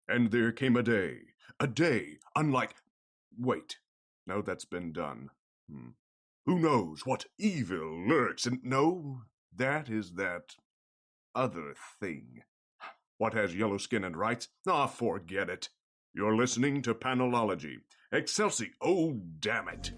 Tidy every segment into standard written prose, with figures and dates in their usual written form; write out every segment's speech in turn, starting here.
And there came a day unlike... Wait, no, that's been done. Who knows what evil lurks in... No, that is that other thing. What has yellow skin and rights? Ah, forget it. You're listening to Panelology. Excelsi, oh damn it.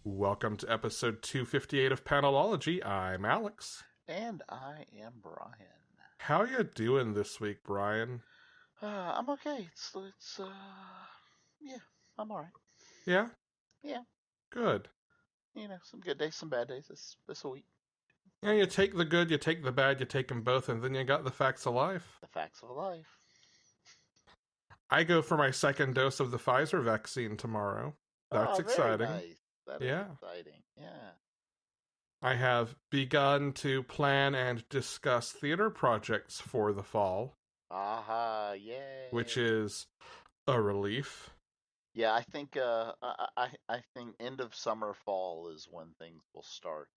Welcome to episode 258 of Panelology. I'm Alex. And I am Brian. How you doing this week, Brian? I'm okay. Yeah, I'm alright. Yeah? Yeah. Good. You know, some good days, some bad days this week. Yeah, you take the good, you take the bad, you take them both, and then you got the facts of life. The facts of life. I go for my second dose of the Pfizer vaccine tomorrow. That's exciting. Very nice. That is exciting. Yeah. I have begun to plan and discuss theater projects for the fall. Aha, yay. Which is a relief. Yeah, I think I think end of summer, fall is when things will start.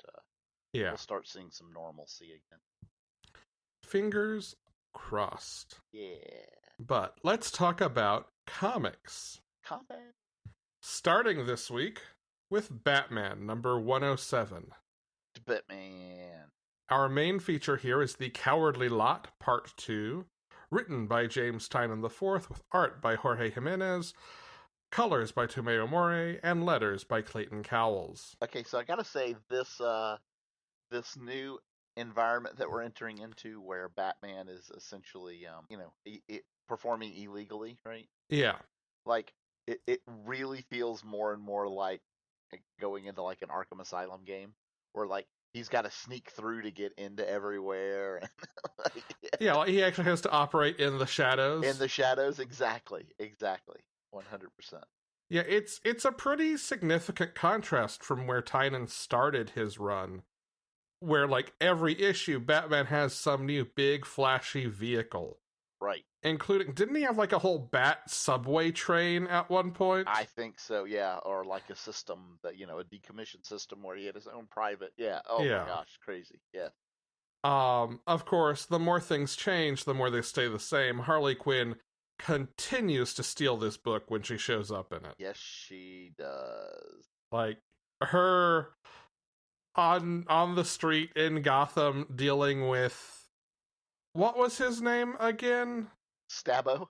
We'll start seeing some normalcy again. Fingers crossed. Yeah. But let's talk about comics. Starting this week with Batman number 107. Batman. Our main feature here is The Cowardly Lot, Part 2, written by James Tynion IV, with art by Jorge Jimenez, colors by Tomeo Morey, and letters by Clayton Cowles. Okay, so I gotta say, this new environment that we're entering into, where Batman is essentially, performing illegally, right? Yeah. Like, it really feels more and more like going into like an Arkham Asylum game, where like he's got to sneak through to get into everywhere. Yeah, well, he actually has to operate in the shadows. In the shadows, exactly, 100%. Yeah, it's a pretty significant contrast from where Tynion started his run, where like every issue, Batman has some new big flashy vehicle. Right. Including, didn't he have like a whole bat subway train at one point? I think so, yeah. Or like a system that, a decommissioned system where he had his own private. Yeah. Oh my gosh, crazy. Yeah. Of course, the more things change, the more they stay the same. Harley Quinn continues to steal this book when she shows up in it. Yes, she does. Like, her on the street in Gotham dealing with... What was his name again? Stabbo,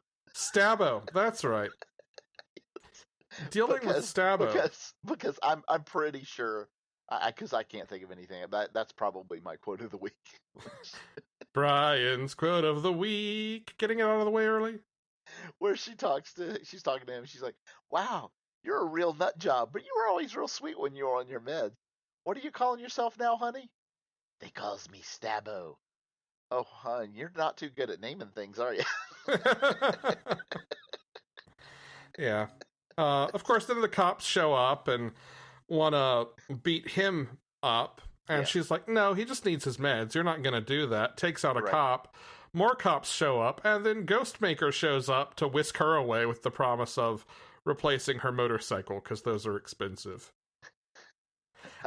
that's right. Dealing with Stabbo. Because I'm pretty sure, because I can't think of anything. That's probably my quote of the week. Brian's quote of the week. Getting it out of the way early. Where she's talking to him. She's like, "Wow, you're a real nut job, but you were always real sweet when you were on your meds. What are you calling yourself now, honey?" "They calls me Stabbo." "Oh, hon, you're not too good at naming things, are you?" Yeah. Of course, then the cops show up and want to beat him up. And she's like, no, he just needs his meds. You're not going to do that. Takes out a cop. More cops show up. And then Ghostmaker shows up to whisk her away with the promise of replacing her motorcycle, because those are expensive.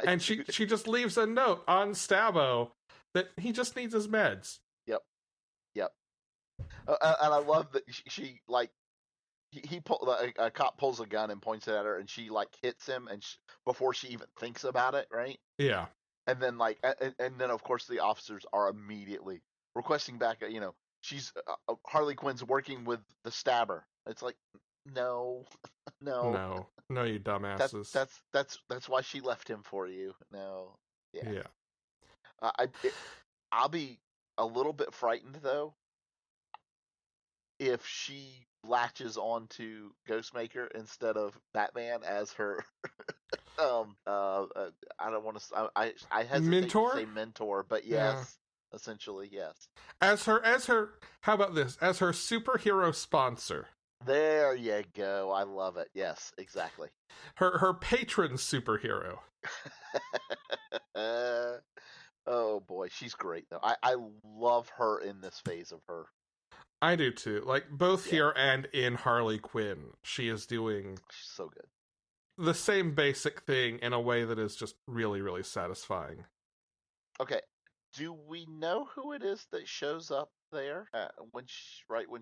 And she just leaves a note on Stabbo that he just needs his meds. Yep. And I love that she like, a cop pulls a gun and points it at her, and she like hits him, and before she even thinks about it, right? Yeah. And then like, and then of course the officers are immediately requesting back. She's Harley Quinn's working with the stabber. It's like, no, you dumbasses. That's why she left him for you. No, yeah. I'll be a little bit frightened though if she latches on to Ghostmaker instead of Batman as her I don't want to I hesitate to say mentor, but yes, essentially yes. As her how about this? As her superhero sponsor. There you go. I love it. Yes, exactly. Her patron superhero. Anyway, she's great though. I love her in this phase of her. I do too. Like both here and in Harley Quinn, she is doing She's so good. the same basic thing in a way that is just really, really satisfying. Okay, do we know who it is that shows up there when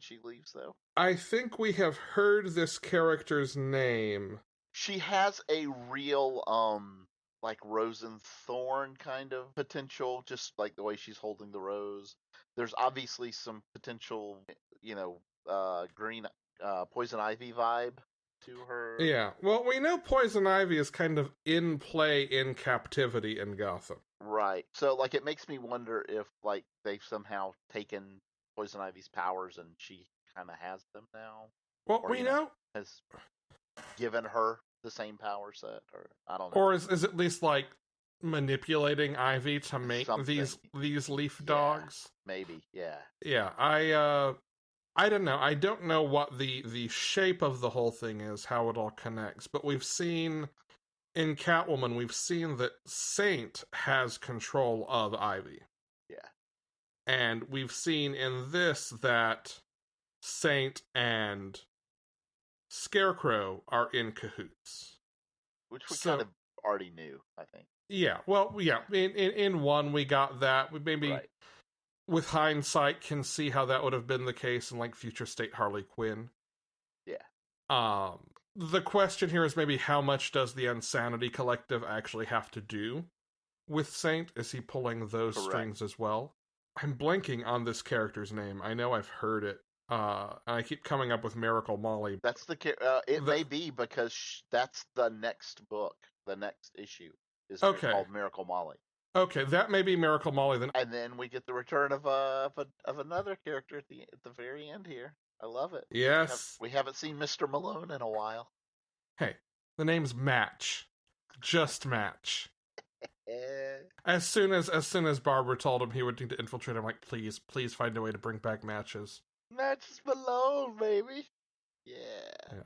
she leaves though? I think we have heard this character's name. She has a real like rose and thorn kind of potential, just like the way she's holding the rose. There's obviously some potential, green poison ivy vibe to her. Yeah, well, we know Poison Ivy is kind of in play in captivity in Gotham. Right. So like it makes me wonder if like they've somehow taken Poison Ivy's powers and she kind of has them now. Well, Or, we know, has given her the same power set, or I don't know. or is at least like manipulating Ivy to make Something. these leaf dogs. Maybe, yeah. Yeah, I don't know. I don't know what the shape of the whole thing is, how it all connects, but we've seen in Catwoman, we've seen that Saint has control of Ivy. Yeah. And we've seen in this that Saint and Scarecrow are in cahoots. Which we kind of already knew, I think. Yeah, well, yeah. In one, we got that. We maybe, with hindsight, can see how that would have been the case in like future state Harley Quinn. Yeah. The question here is maybe how much does the Insanity Collective actually have to do with Saint? Is he pulling those strings as well? I'm blanking on this character's name. I know I've heard it. I keep coming up with Miracle Molly. That's may be because that's the next book, the next issue is called Miracle Molly. Okay, that may be Miracle Molly then. And then we get the return of another character at the very end here. I love it. Yes. We haven't seen Mr. Malone in a while. Hey, the name's Match. Just Match. As soon as Barbara told him he would need to infiltrate, I'm like, please find a way to bring back Matches. Matches Malone, baby. Yeah.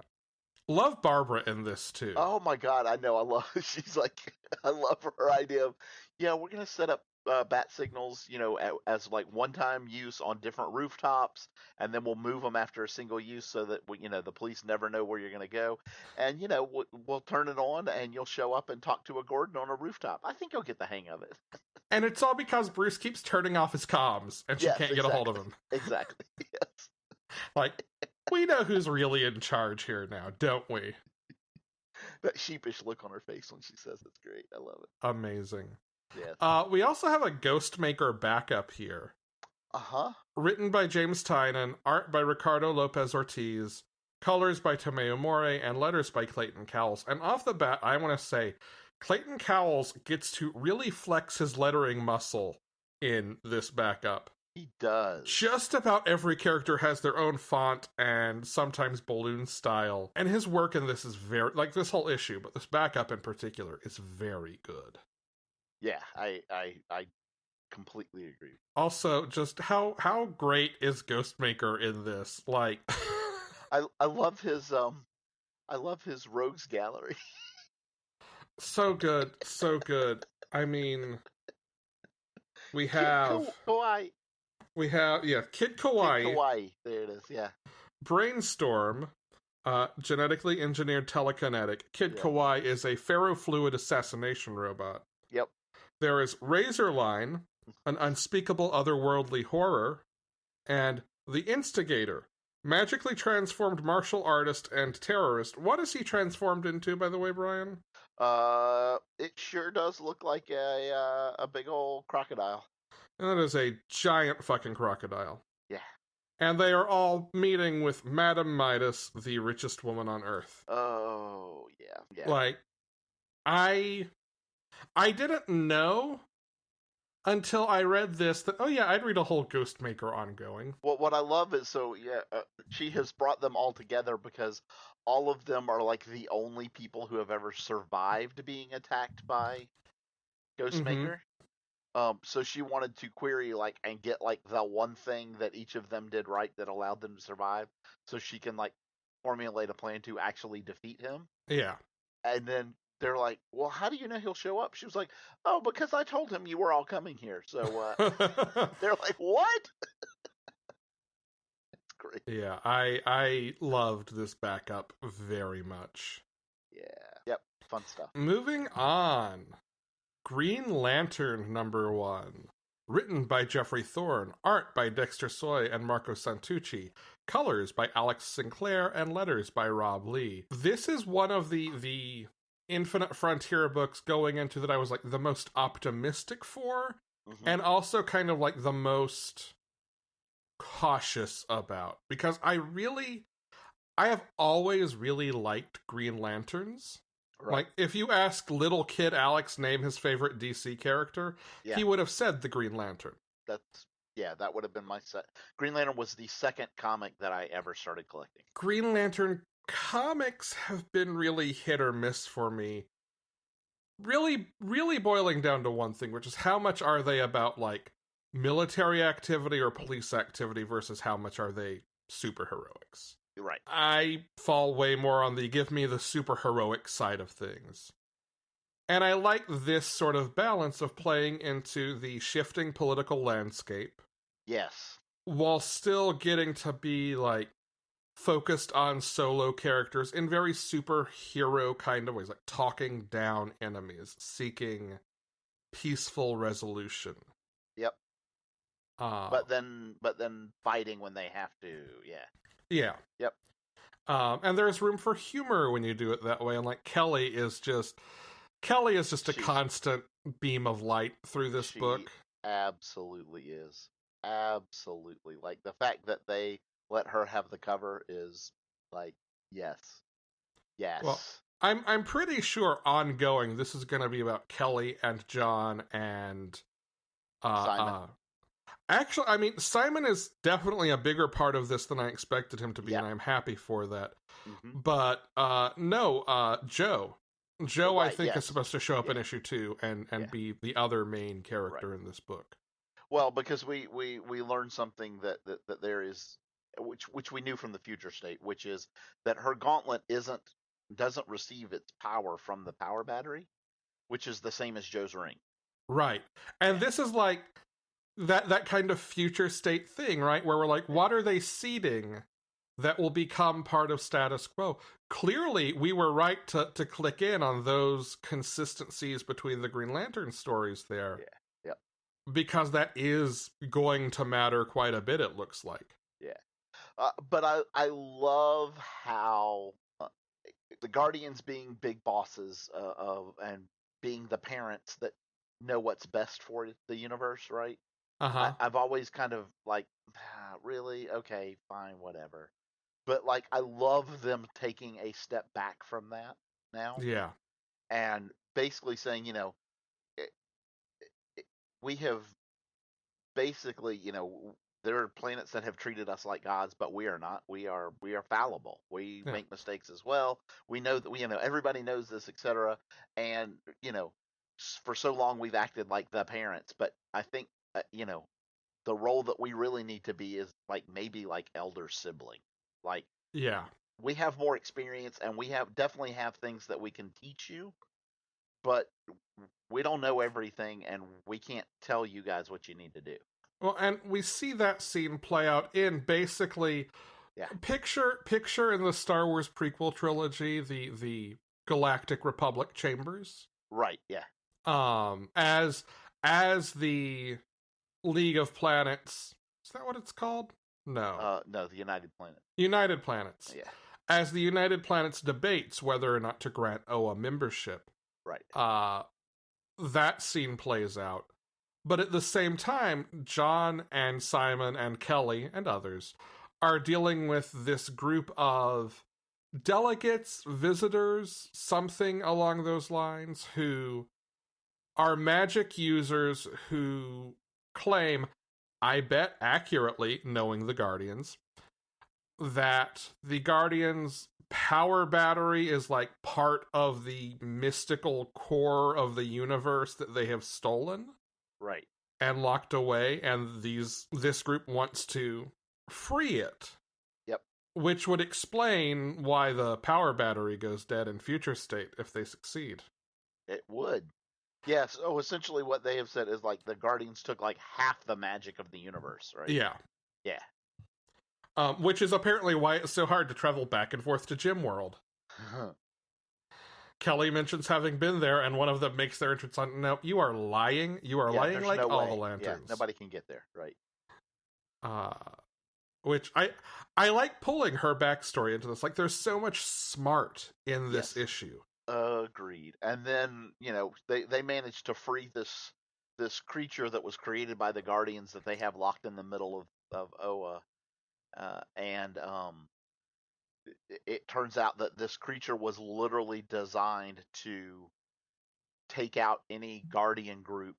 Love Barbara in this too. Oh my god, I know. She's like, I love her idea of, we're gonna set up bat signals, as like one-time use on different rooftops, and then we'll move them after a single use so that the police never know where you're gonna go, and we'll turn it on and you'll show up and talk to a Gordon on a rooftop. I think you'll get the hang of it. And it's all because Bruce keeps turning off his comms and she can't get a hold of him. Exactly. Yes. Like, we know who's really in charge here now, don't we? That sheepish look on her face when she says it's great. I love it. Amazing. Yes. We also have a Ghostmaker backup here. Uh-huh. Written by James Tynan, art by Ricardo Lopez Ortiz, colors by Tomeo More, and letters by Clayton Cowles. And off the bat, I want to say, Clayton Cowles gets to really flex his lettering muscle in this backup. He does. Just about every character has their own font and sometimes balloon style. And his work in this is very, like this whole issue, but this backup in particular is very good. Yeah, I completely agree. Also, just how great is Ghostmaker in this? Like, I love his rogues gallery. So good, so good. I mean, we have Kawaii. We have Kid Kawaii. Kid Kawaii. There it is. Yeah. Brainstorm, genetically engineered telekinetic. Kid Kawaii is a ferrofluid assassination robot. Yep. There is Razorline, an unspeakable otherworldly horror, and the Instigator, magically transformed martial artist and terrorist. What is he transformed into, by the way, Brian? It sure does look like a big old crocodile. And that is a giant fucking crocodile. Yeah. And they are all meeting with Madame Midas, the richest woman on Earth. Oh, yeah. Like, I didn't know until I read this that, I'd read a whole Ghostmaker ongoing. Well, what I love is, she has brought them all together because all of them are, like, the only people who have ever survived being attacked by Ghostmaker. So she wanted to query, like, and get, like, the one thing that each of them did right that allowed them to survive, so she can, like, formulate a plan to actually defeat him. Yeah. And then they're like, well, how do you know he'll show up? She was like, oh, because I told him you were all coming here. So they're like, what? It's great. Yeah, I loved this backup very much. Yeah. Yep. Fun stuff. Moving on. Green Lantern #1. Written by Jeffrey Thorne, art by Dexter Soy and Marco Santucci, colors by Alex Sinclair, and letters by Rob Lee. This is one of the Infinite Frontier books going into that I was like the most optimistic for, and also kind of like the most cautious about, because I have always really liked Green Lanterns. Right. Like, if you ask little kid Alex name his favorite DC character, he would have said the Green Lantern. That would have been my set. Green Lantern was the second comic that I ever started collecting. Green Lantern comics have been really hit or miss for me. Really, really boiling down to one thing, which is how much are they about, like, military activity or police activity versus how much are they superheroics? Right. I fall way more on the give me the superheroic side of things. And I like this sort of balance of playing into the shifting political landscape. Yes. While still getting to be, like, focused on solo characters in very superhero kind of ways, like talking down enemies, seeking peaceful resolution. Yep. But then fighting when they have to, yeah. Yeah. Yep. And there's room for humor when you do it that way. And like Kelly is just a constant beam of light through this book. Absolutely is. Absolutely. Like the fact that they let her have the cover is like, yes. Yes. Well, I'm pretty sure ongoing this is going to be about Kelly and John and Simon. Actually, I mean, Simon is definitely a bigger part of this than I expected him to be, and I'm happy for that. But, no, Joe. Joe, right, I think, is supposed to show up in issue 2 and be the other main character in this book. Well, because we learned something that there is, which we knew from the Future State, which is that her gauntlet doesn't receive its power from the power battery, which is the same as Joe's ring. Right. And this is like that kind of Future State thing, right? Where we're like, what are they seeding that will become part of status quo? Clearly, we were right to click in on those consistencies between the Green Lantern stories there. Yeah. Yep. Because that is going to matter quite a bit, it looks like. Yeah. But I love how the Guardians being big bosses and being the parents that know what's best for the universe, right? I've always kind of like, really? Okay, fine, whatever. But like, I love them taking a step back from that now. Yeah. And basically saying, we have basically, there are planets that have treated us like gods, but we are not. We are fallible. We make mistakes as well. We know that everybody knows this, etc. And for so long we've acted like the parents, but I think the role that we really need to be is like maybe like elder sibling. Like, we have more experience and we definitely have things that we can teach you, but we don't know everything and we can't tell you guys what you need to do. Well, and we see that scene play out in basically picture in the Star Wars prequel trilogy, the Galactic Republic chambers. Right, yeah. As the League of Planets, is that what it's called? No. No, the United Planets. United Planets. Yeah. As the United Planets debates whether or not to grant Oa membership. Right. That scene plays out. But at the same time, John and Simon and Kelly and others are dealing with this group of delegates, visitors, something along those lines, who are magic users who claim, I bet accurately, knowing the Guardians, that the Guardians' power battery is like part of the mystical core of the universe that they have stolen. Right. And locked away, and this group wants to free it. Yep. Which would explain why the power battery goes dead in Future State if they succeed. It would. Yeah, so essentially what they have said is like the Guardians took like half the magic of the universe, right? Yeah. Yeah. Which is apparently why it's so hard to travel back and forth to Gym World. Kelly mentions having been there, and one of them makes their entrance on. No, you are lying. You are lying like all the lanterns. Yeah, nobody can get there, right? Which I like pulling her backstory into this. Like, there's so much smart in this issue. Agreed. And then, you know, they managed to free this creature that was created by the Guardians that they have locked in the middle of Oa. And it turns out that this creature was literally designed to take out any Guardian group,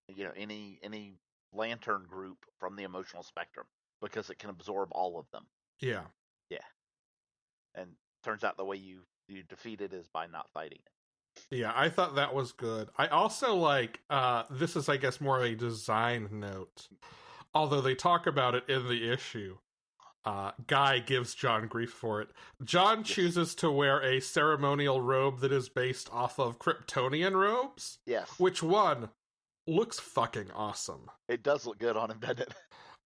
you know, any Lantern group from the emotional spectrum, because it can absorb all of them. Yeah. Yeah. And turns out the way you defeat it is by not fighting it. Yeah, I thought that was good. I also like, this is, I guess, more of a design note, although they talk about it in the issue. Guy gives John grief for it. John chooses to wear a ceremonial robe that is based off of Kryptonian robes. Yes. Which one looks fucking awesome. It does look good on him, doesn't it?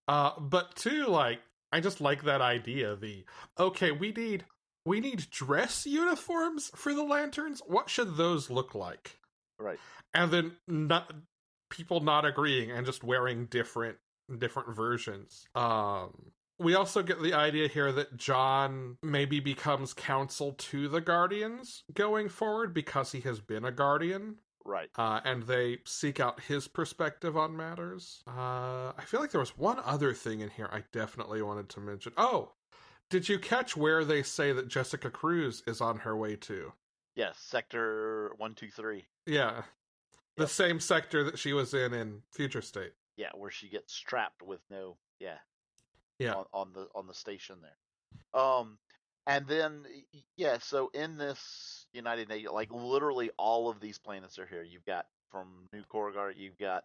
But two, like, I just like that idea. Okay, we need dress uniforms for the Lanterns. What should those look like? Right. And then people not agreeing and just wearing different versions. We also get the idea here that John maybe becomes counsel to the Guardians going forward because he has been a Guardian. Right. And they seek out his perspective on matters. I feel like there was one other thing in here I definitely wanted to mention. Oh, did you catch where they say that Jessica Cruz is on her way to? Yes, Sector 123. Yeah. The same sector that she was in Future State. Yeah, where she gets trapped with no... Yeah. On the station there. And then, yeah, so in this United Nations, like, literally all of these planets are here. You've got, from New Korgar, you've got,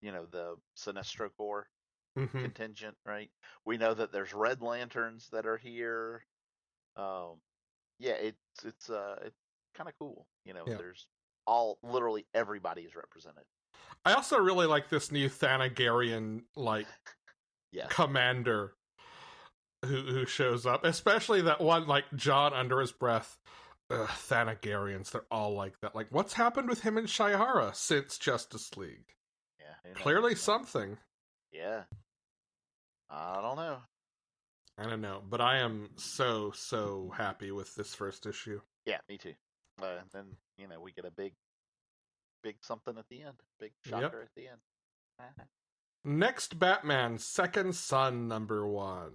you know, the Sinestro Corps contingent, right? We know that there's Red Lanterns that are here. Yeah, it's kind of cool. You know, there's literally everybody is represented. I also really like this new Thanagarian, like, commander who shows up, especially that one, like, John under his breath. Thanagarians, they're all like that. Like, what's happened with him and Shayara since Justice League? Yeah, clearly something. Yeah, I don't know, but I am so happy with this first issue. Yeah, me too. And then, you know, we get a big something at the end, big shocker at the end. Next, Batman, Second Son #1.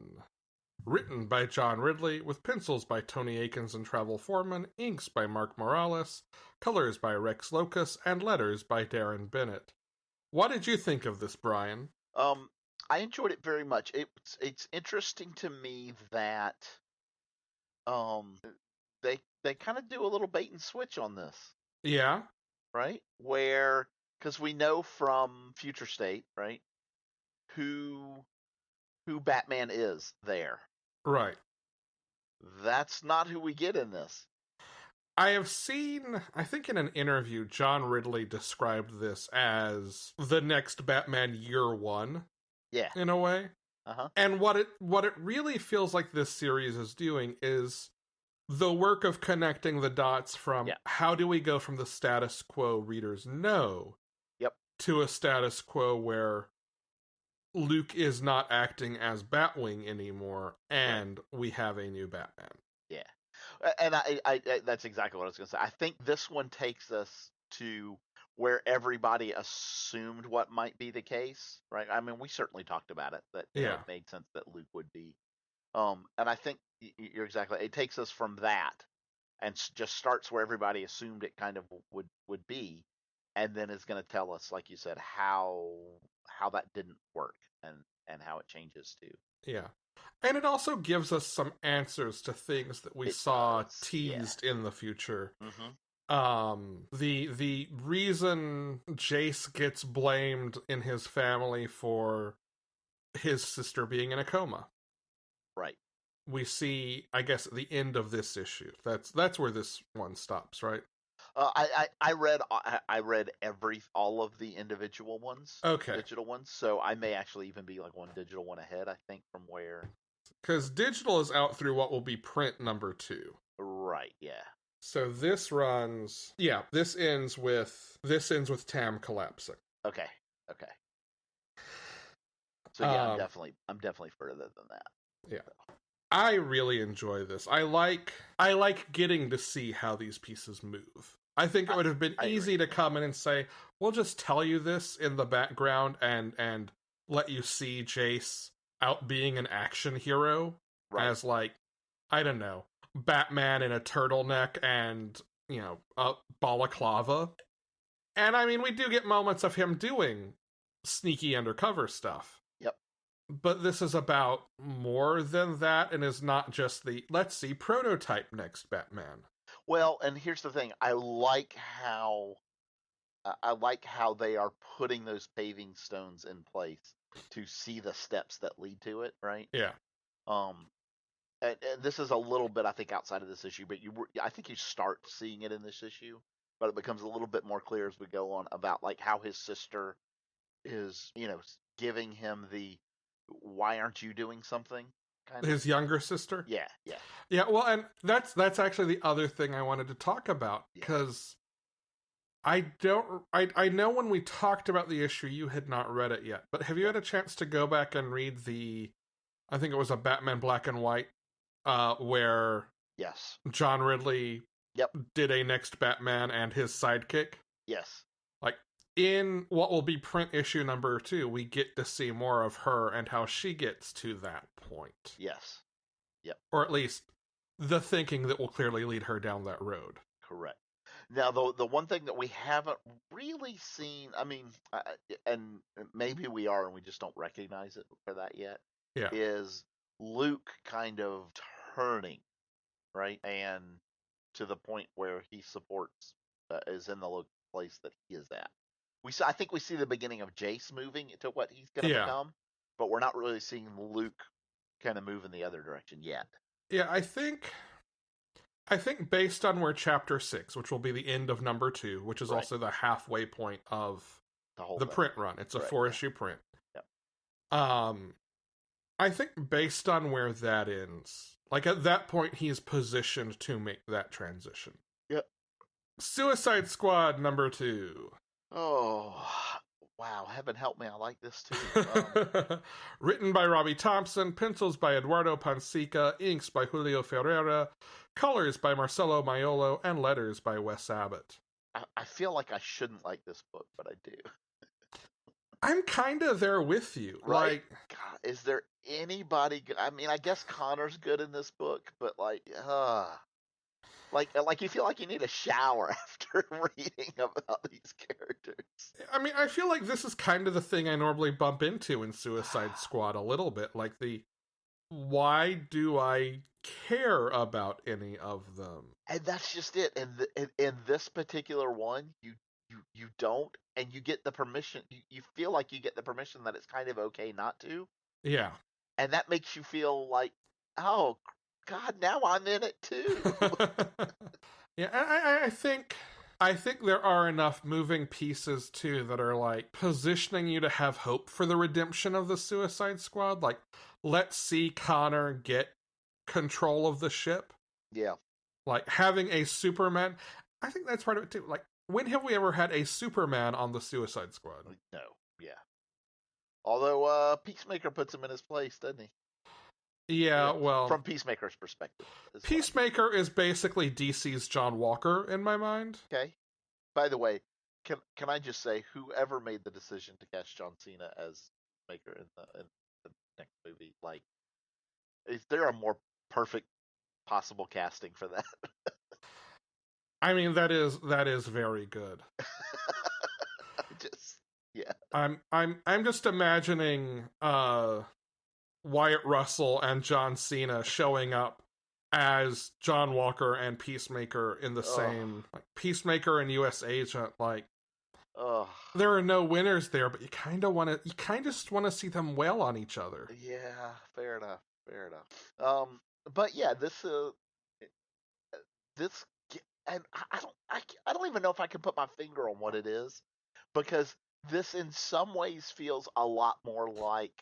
Written by John Ridley, with pencils by Tony Akins and Travel Foreman, inks by Mark Morales, colors by Rex Locus, and letters by Darren Bennett. What did you think of this, Brian? I enjoyed it very much. It's interesting to me that they kind of do a little bait and switch on this. Yeah. Right? Where, because we know from Future State, right, who Batman is there. Right. That's not who we get in this. I have seen, I think in an interview, John Ridley described this as the next Batman Year One. Yeah. In a way. Uh-huh. And what it really feels like this series is doing is the work of connecting the dots from how do we go from the status quo readers know to a status quo where Luke is not acting as Batwing anymore, and we have a new Batman. Yeah. And I that's exactly what I was going to say. I think this one takes us to where everybody assumed what might be the case, right? I mean, we certainly talked about it, that it made sense that Luke would be. And I think you're exactly right. It takes us from that and just starts where everybody assumed it kind of would be, and then is going to tell us, like you said, how that didn't work and how it changes to. Yeah. And it also gives us some answers to things that we saw teased in the future. Mm-hmm. The reason Jace gets blamed in his family for his sister being in a coma. Right. we see, I guess, at the end of this issue. That's where this one stops, right? I read all of the individual ones, Okay, digital ones. So I may actually even be like one digital one ahead. I think from where. because digital is out through what will be print number 2. Right. Yeah. So this runs. Yeah, this ends with Tam collapsing. Okay. Okay. So yeah, I'm definitely further than that. Yeah. I really enjoy this. I like getting to see how these pieces move. I think it would have been easy to come in and say, we'll just tell you this in the background and let you see Jace out being an action hero as, like, I don't know, Batman in a turtleneck and, you know, a balaclava. And I mean, we do get moments of him doing sneaky undercover stuff. Yep. But this is about more than that, and is not just the, let's see, prototype next Batman. Well, and here's the thing. I like how they are putting those paving stones in place to see the steps that lead to it, right? Yeah. And this is a little bit, I think, outside of this issue, but I think you start seeing it in this issue, but it becomes a little bit more clear as we go on about like how his sister is, you know, giving him the "why aren't you doing something?" kind of. His younger sister? Yeah. Yeah, well, and that's actually the other thing I wanted to talk about, because I know when we talked about the issue, you had not read it yet, but have you had a chance to go back and read I think it was a Batman Black and White, where Yes. John Ridley did a next Batman and his sidekick? Yes. Like, in what will be print issue number 2, we get to see more of her and how she gets to that point. Yes. Yep. Or at least the thinking that will clearly lead her down that road. Correct. Now, the one thing that we haven't really seen, I mean, and maybe we are and we just don't recognize it for that yet, is Luke kind of turning, right? And to the point where he supports, is in the place that he is at. I think we see the beginning of Jace moving to what he's going to become, but we're not really seeing Luke kind of move in the other direction yet. Yeah, I think based on where Chapter 6, which will be the end of number 2, which is also the halfway point of the print run. It's a 4-issue print. Yep. I think based on where that ends, like at that point, he's positioned to make that transition. Yep. Suicide Squad number 2. Oh, wow. Heaven help me. I like this too. Written by Robbie Thompson, pencils by Eduardo Pansica, inks by Julio Ferreira, colors by Marcelo Maiolo, and letters by Wes Abbott. I feel like I shouldn't like this book, but I do. I'm kind of there with you. Right? Like, God, is there anybody? I mean, I guess Connor's good in this book, but like you feel like you need a shower after reading about these characters. I mean, I feel like this is kind of the thing I normally bump into in Suicide Squad a little bit. Like why do I care about any of them? And that's just it. And in this particular one, you don't, and you get the permission. You feel like you get the permission that it's kind of okay not to. Yeah. And that makes you feel like, oh God, now I'm in it too. Yeah, I think there are enough moving pieces too that are like positioning you to have hope for the redemption of the Suicide Squad. Like, let's see Connor get control of the ship. Yeah. Like having a Superman. I think that's part of it too. Like, when have we ever had a Superman on the Suicide Squad? No. Yeah. Although Peacemaker puts him in his place, doesn't he? Yeah, well, from Peacemaker's perspective. Peacemaker is basically DC's John Walker in my mind. Okay. By the way, can I just say, whoever made the decision to cast John Cena as Maker in the next movie, like, is there a more perfect possible casting for that? I mean, that is very good. I'm just imagining Wyatt Russell and John Cena showing up as John Walker and Peacemaker in the same, like, Peacemaker and US Agent. Like, there are no winners there, but you kind of just want to see them wail on each other. Yeah, fair enough. but yeah, this, and I don't even know if I can put my finger on what it is, because this in some ways feels a lot more like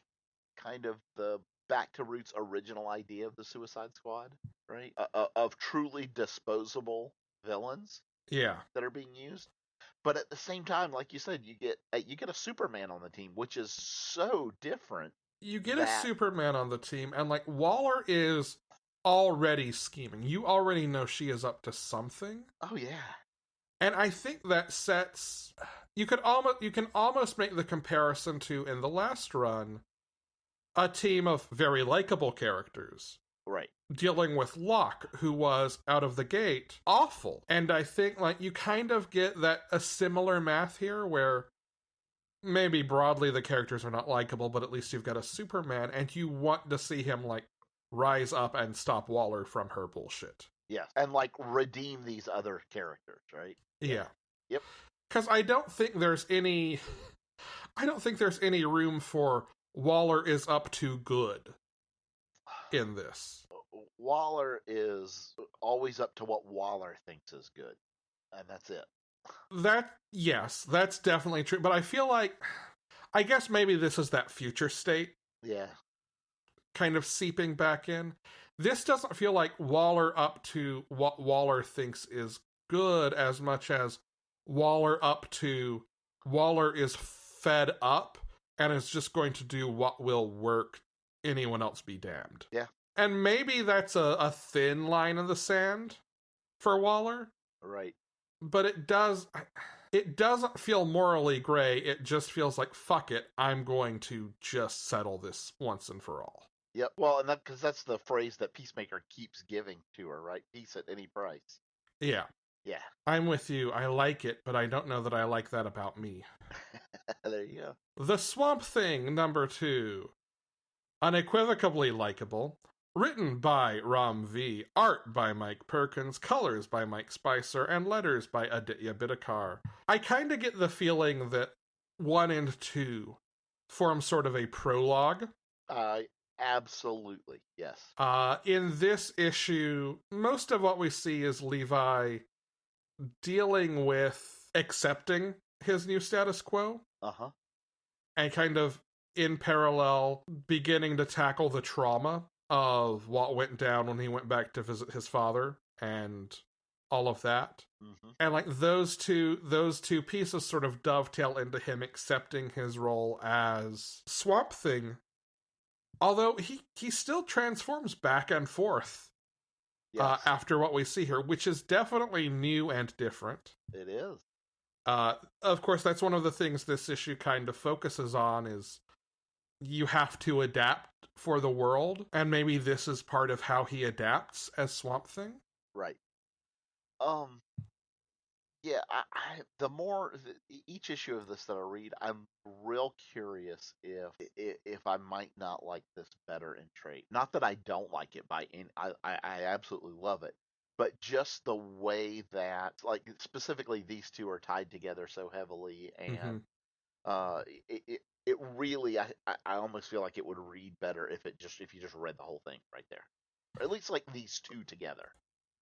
kind of the Back to Roots original idea of the Suicide Squad, right? Of truly disposable villains Yeah. that are being used. But at the same time, like you said, you get a Superman on the team, which is so different. You get a Superman on the team, and like Waller is already scheming. You already know she is up to something. Oh yeah. And I think that sets you can almost make the comparison to, in the last run, a team of very likable characters. Right. Dealing with Locke, who was out of the gate awful. And I think like you kind of get that a similar math here where maybe broadly the characters are not likable, but at least you've got a Superman and you want to see him like rise up and stop Waller from her bullshit. Yes. And like redeem these other characters, right? Yeah. Yep. Because I don't think there's any room for Waller is up to good in this. Waller is always up to what Waller thinks is good, and that's it. Yes, that's definitely true. But I feel like, I guess maybe this is that future state. Yeah. Kind of seeping back in. This doesn't feel like Waller up to what Waller thinks is good as much as Waller is fed up and is just going to do what will work, anyone else be damned. Yeah. And maybe that's a thin line in the sand for Waller. Right. But it doesn't feel morally gray. It just feels like, fuck it, I'm going to just settle this once and for all. Yep. Well, and because that's the phrase that Peacemaker keeps giving to her, right? Peace at any price. Yeah. Yeah. I'm with you. I like it, but I don't know that I like that about me. There you go. The Swamp Thing, number 2. Unequivocally likable. Written by Ram V. Art by Mike Perkins. Colors by Mike Spicer. And letters by Aditya Bidikar. I kind of get the feeling that 1 and 2 form sort of a prologue. Absolutely. Yes. In this issue, most of what we see is Levi dealing with accepting his new status quo. Uh-huh. And kind of, in parallel, beginning to tackle the trauma of what went down when he went back to visit his father and all of that. Mm-hmm. And like those two pieces sort of dovetail into him accepting his role as Swamp Thing. Although he still transforms back and forth. Yes. After what we see here, which is definitely new and different. It is. Of course, that's one of the things this issue kind of focuses on is you have to adapt for the world, and maybe this is part of how he adapts as Swamp Thing. Right. Yeah, each issue of this that I read, I'm real curious if I might not like this better in trade. Not that I don't like it I absolutely love it, but just the way that, like, specifically these two are tied together so heavily, and it really, I almost feel like it would read better if you just read the whole thing right there, or at least like these two together.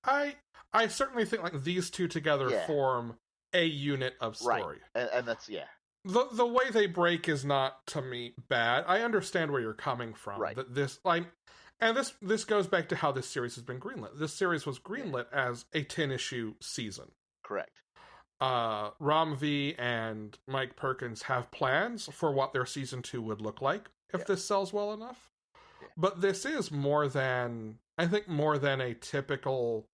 I certainly think like these two together form a unit of story. Right. And that's, yeah. The way they break is not, to me, bad. I understand where you're coming from. Right. That this goes back to how this series has been greenlit. This series was greenlit as a 10-issue season. Correct. Ram V and Mike Perkins have plans for what their season 2 would look like if this sells well enough. Yeah. But this is more than a typical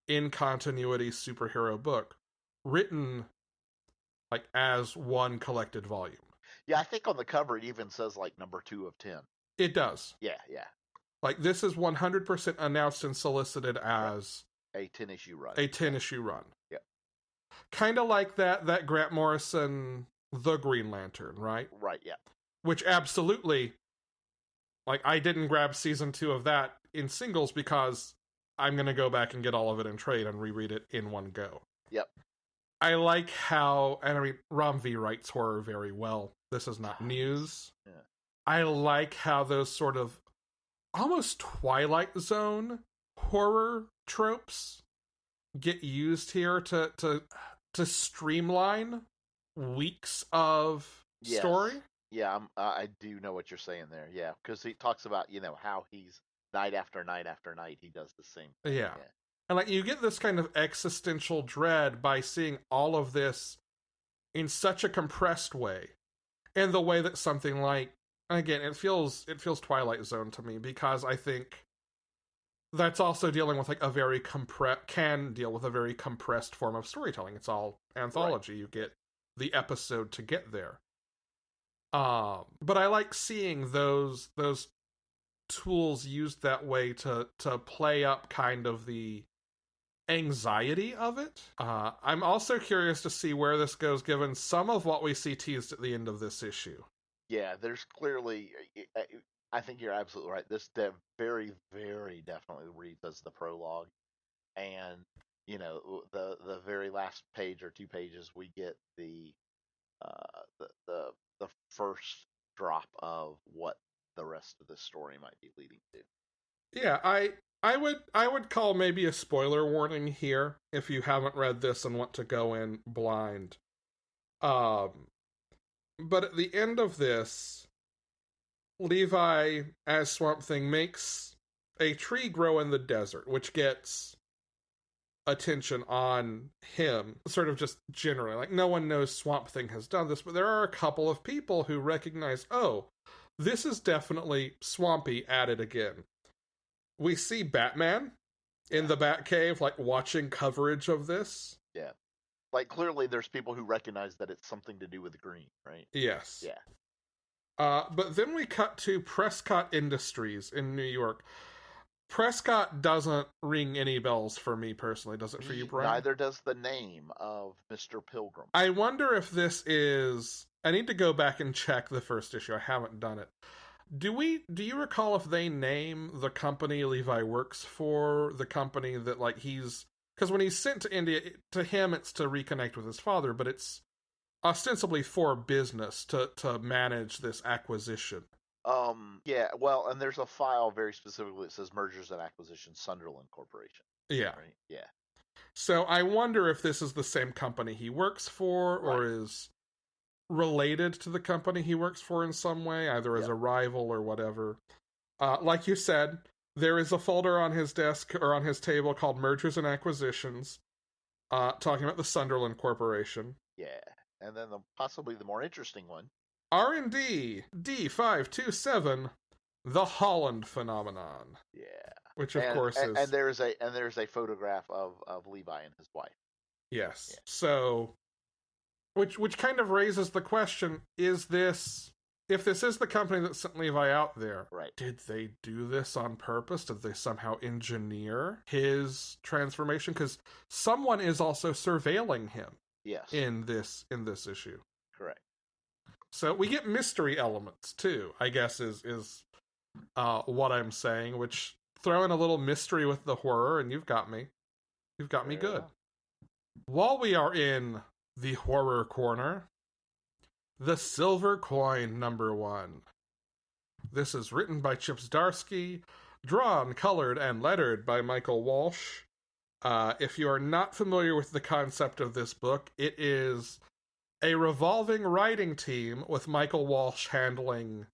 in-continuity superhero book written like as one collected volume. Yeah, I think on the cover it even says like number 2 of 10. It does. Yeah. Like this is 100% announced and solicited as a 10-issue run. A 10-issue run. Yeah. Kind of like that Grant Morrison The Green Lantern, right? Right, yeah. Which absolutely, like, I didn't grab season 2 of that in singles because I'm going to go back and get all of it in trade and reread it in one go. Yep. I like how, and I mean, Ram V writes horror very well. This is not news. Yeah. I like how those sort of almost Twilight Zone horror tropes get used here to streamline weeks of story. Yeah, I do know what you're saying there. Yeah, because he talks about how he's night after night after night he does the same thing. Yeah. And like you get this kind of existential dread by seeing all of this in such a compressed way, in the way that something like, again, it feels Twilight Zone to me, because I think that's also dealing with like a very can deal with a very compressed form of storytelling. It's all anthology. Right. You get the episode to get there. But I like seeing those tools used that way to play up kind of the anxiety of it. I'm also curious to see where this goes, given some of what we see teased at the end of this issue. Yeah, there's clearly, I think you're absolutely right. This very, very definitely reads as the prologue. And, the very last page or 2 pages, we get the first drop of what the rest of the story might be leading to. Yeah, I would call maybe a spoiler warning here if you haven't read this and want to go in blind. But at the end of this, Levi, as Swamp Thing, makes a tree grow in the desert, which gets attention on him, sort of just generally. Like, no one knows Swamp Thing has done this, but there are a couple of people who recognize, oh, this is definitely Swampy at it again. We see Batman in the Batcave, like, watching coverage of this. Yeah. Like, clearly there's people who recognize that it's something to do with green, right? Yes. Yeah. But then we cut to Prescott Industries in New York. Prescott doesn't ring any bells for me personally, does it for you, Brian? Neither does the name of Mr. Pilgrim. I wonder if this is... I need to go back and check the first issue. I haven't done it. Do you recall if they name the company Levi works for, the company that, like, he's... Because when he's sent to India, to him it's to reconnect with his father, but it's ostensibly for business to manage this acquisition. Yeah, well, and there's a file very specifically that says Mergers and Acquisitions, Sunderland Corporation. Yeah. Right? Yeah. So I wonder if this is the same company he works for, or is related to the company he works for in some way, either as a rival or whatever. Like you said, there is a folder on his desk or on his table called Mergers and Acquisitions, talking about the Sunderland Corporation. Yeah, and then possibly the more interesting one, R&D D527, the Holland Phenomenon. Yeah, which of course is, and there's a photograph of Levi and his wife. Yes, so which kind of raises the question: if this is the company that sent Levi out there, right? Did they do this on purpose? Did they somehow engineer his transformation? Because someone is also surveilling him. Yes. In this issue. Correct. So we get mystery elements too, I guess is what I'm saying, which throw in a little mystery with the horror, and you've got me. You've got me good. While we are in the horror corner, The Silver Coin #1. This is written by Chip Zdarsky, drawn, colored, and lettered by Michael Walsh. If you are not familiar with the concept of this book, it is a revolving writing team with Michael Walsh handling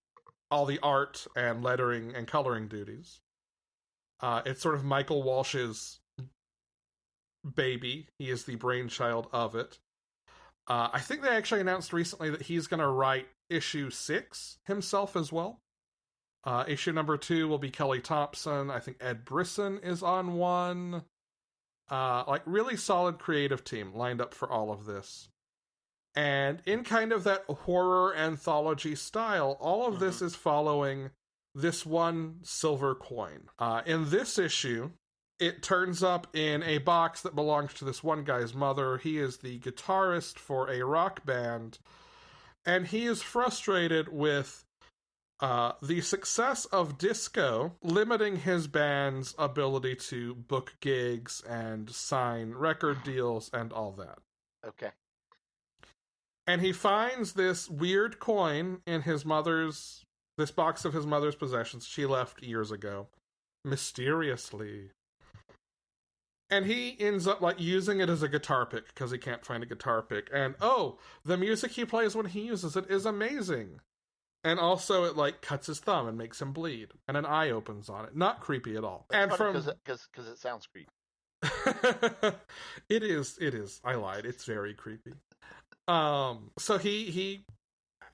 all the art and lettering and coloring duties. It's sort of Michael Walsh's baby. He is the brainchild of it. I think they actually announced recently that he's going to write issue 6 himself as well. Issue #2 will be Kelly Thompson. I think Ed Brisson is on one. Like, really solid creative team lined up for all of this. And in kind of that horror anthology style, all of this is following this one silver coin. In this issue, it turns up in a box that belongs to this one guy's mother. He is the guitarist for a rock band, and he is frustrated with the success of disco limiting his band's ability to book gigs and sign record deals and all that. Okay. And he finds this weird coin in his mother's This box of his mother's possessions she left years ago, mysteriously. And he ends up like using it as a guitar pick because he can't find a guitar pick. And the music he plays when he uses it is amazing. And also it like cuts his thumb and makes him bleed. And an eye opens on it. Not creepy at all. It's and funny because it sounds creepy. It is. I lied. It's very creepy. So he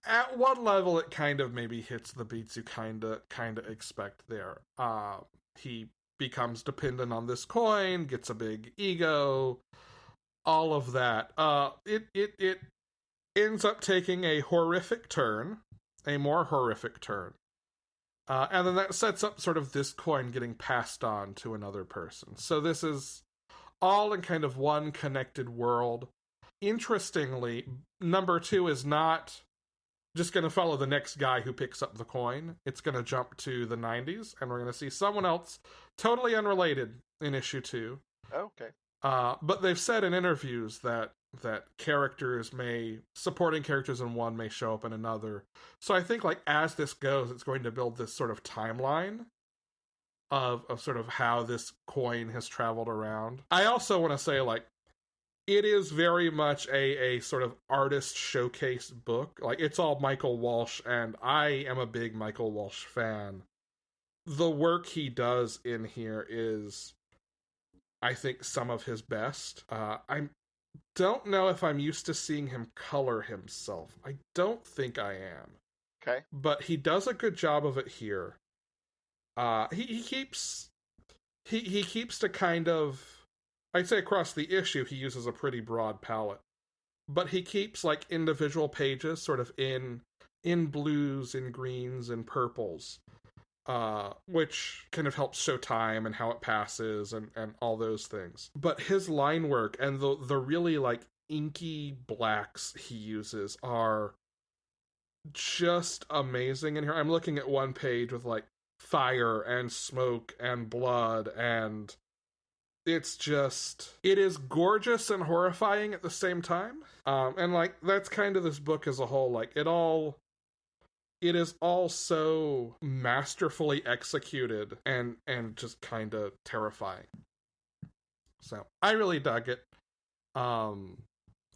at one level it kind of maybe hits the beats you kinda expect there. He becomes dependent on this coin, gets a big ego, all of that. It ends up taking a horrific turn, a more horrific turn. And then that sets up sort of this coin getting passed on to another person. So this is all in kind of one connected world. Interestingly, number 2 is not just going to follow the next guy who picks up the coin. It's going to jump to the 90s, and we're going to see someone else totally unrelated in issue 2. Okay. But they've said in interviews that supporting characters in one may show up in another. So I think like as this goes, it's going to build this sort of timeline of sort of how this coin has traveled around. I also want to say like it is very much a sort of artist showcase book. Like it's all Michael Walsh, and I am a big Michael Walsh fan. The work he does in here is, I think, some of his best. I don't know if I'm used to seeing him color himself. I don't think I am. Okay. But he does a good job of it here. He keeps to kind of, I'd say across the issue, he uses a pretty broad palette. But he keeps like individual pages sort of in blues, in greens, and purples. Which kind of helps show time and how it passes and all those things. But his line work and the really like inky blacks he uses are just amazing in here. I'm looking at one page with like fire and smoke and blood, and it is gorgeous and horrifying at the same time. And like that's kind of this book as a whole. Like it is all so masterfully executed and just kind of terrifying. So I really dug it.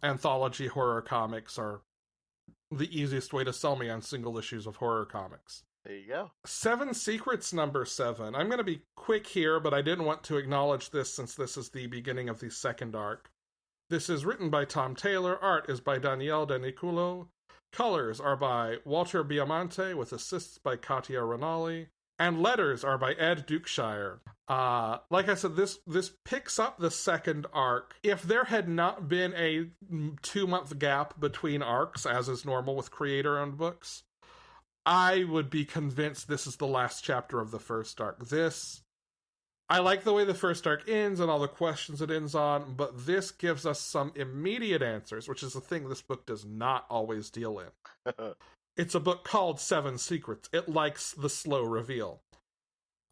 Anthology horror comics are the easiest way to sell me on single issues of horror comics. There you go. 7 Secrets number 7. I'm going to be quick here, but I didn't want to acknowledge this since this is the beginning of the second arc. This is written by Tom Taylor. Art is by Daniele De Niculo. Colors are by Walter Biamonte with assists by Katia Rinaldi. And letters are by Ed Dukeshire. Like I said, this picks up the second arc. If there had not been a 2-month gap between arcs, as is normal with creator-owned books, I would be convinced this is the last chapter of the first arc. I like the way the first arc ends and all the questions it ends on, but this gives us some immediate answers, which is the thing this book does not always deal in. It's a book called 7 Secrets. It likes the slow reveal.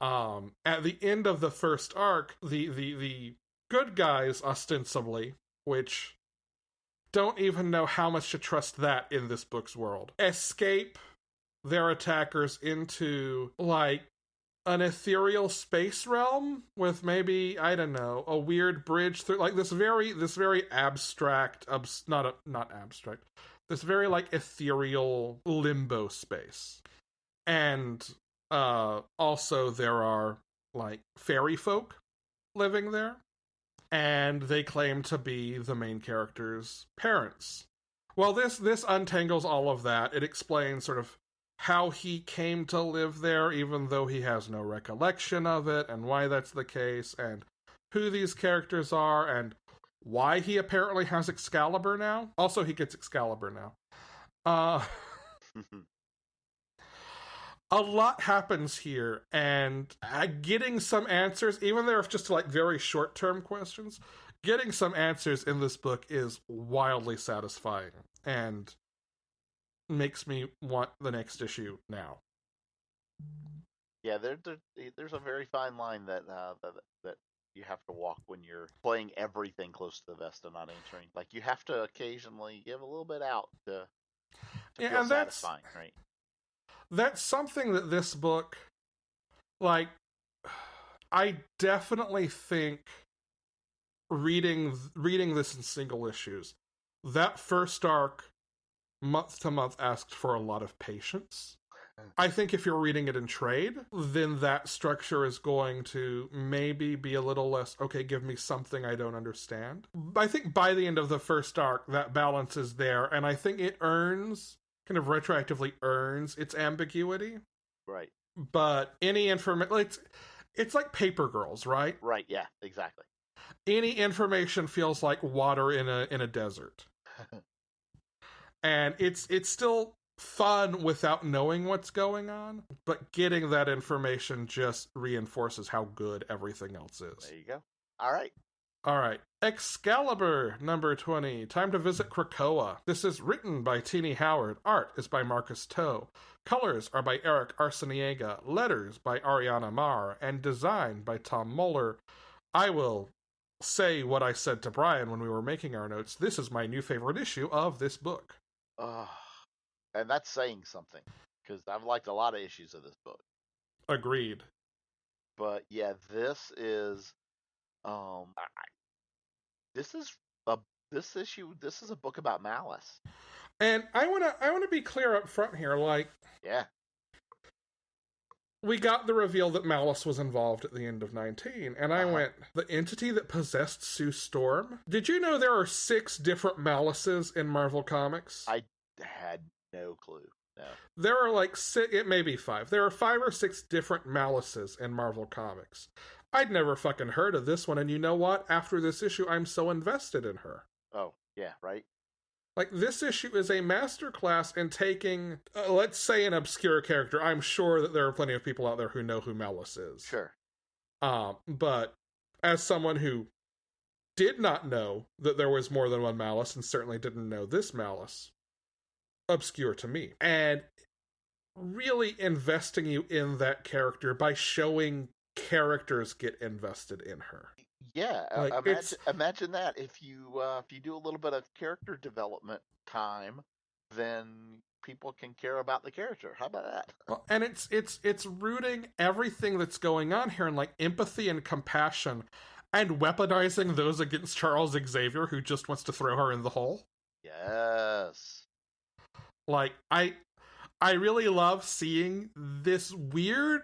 At the end of the first arc, the good guys, ostensibly, which don't even know how much to trust that in this book's world, escape their attackers into, like, an ethereal space realm with maybe, I don't know, a weird bridge through, like, this very abstract, not abstract, this very, like, ethereal limbo space. And, also there are, like, fairy folk living there, and they claim to be the main character's parents. Well, this untangles all of that. It explains sort of how he came to live there, even though he has no recollection of it, and why that's the case, and who these characters are, and why he apparently has Excalibur now. Also, he gets Excalibur now. A lot happens here, and getting some answers, even though it's just like very short-term questions, getting some answers in this book is wildly satisfying, and makes me want the next issue now. Yeah, there's a very fine line that you have to walk when you're playing everything close to the vest and not answering. Like, you have to occasionally give a little bit out to feel satisfying, right? That's something that this book, like, I definitely think reading this in single issues, that first arc, month to month, asked for a lot of patience. I think if you're reading it in trade, then that structure is going to maybe be a little less, okay, give me something I don't understand. I think by the end of the first arc, that balance is there, and I think it earns, kind of retroactively earns its ambiguity. Right. But any information, it's like Paper Girls, right? Right, yeah, exactly. Any information feels like water in a desert. And it's still fun without knowing what's going on, but getting that information just reinforces how good everything else is. There you go. All right. Excalibur, number 20. Time to visit Krakoa. This is written by Tini Howard. Art is by Marcus Toe. Colors are by Eric Arciniega. Letters by Ariana Marr. And design by Tom Moeller. I will say what I said to Brian when we were making our notes. This is my new favorite issue of this book. And that's saying something, because I've liked a lot of issues of this book. Agreed. But yeah, this is this is a book about malice. And I wanna be clear up front here, like, yeah, we got the reveal that Malice was involved at the end of 19, and I went, the entity that possessed Sue Storm? Did you know there are 6 different Malices in Marvel Comics? I had no clue. No. There are like 6, it may be 5. There are 5 or 6 different Malices in Marvel Comics. I'd never fucking heard of this one, and you know what? After this issue, I'm so invested in her. Oh, yeah, right? Like, this issue is a masterclass in taking, let's say, an obscure character. I'm sure that there are plenty of people out there who know who Malice is. Sure. But as someone who did not know that there was more than one Malice, and certainly didn't know this Malice, obscure to me. And really investing you in that character by showing characters get invested in her. Yeah, like, imagine that if you do a little bit of character development time, then people can care about the character. How about that? Well, and it's rooting everything that's going on here in like empathy and compassion, and weaponizing those against Charles Xavier, who just wants to throw her in the hole. Yes. Like, I really love seeing this weird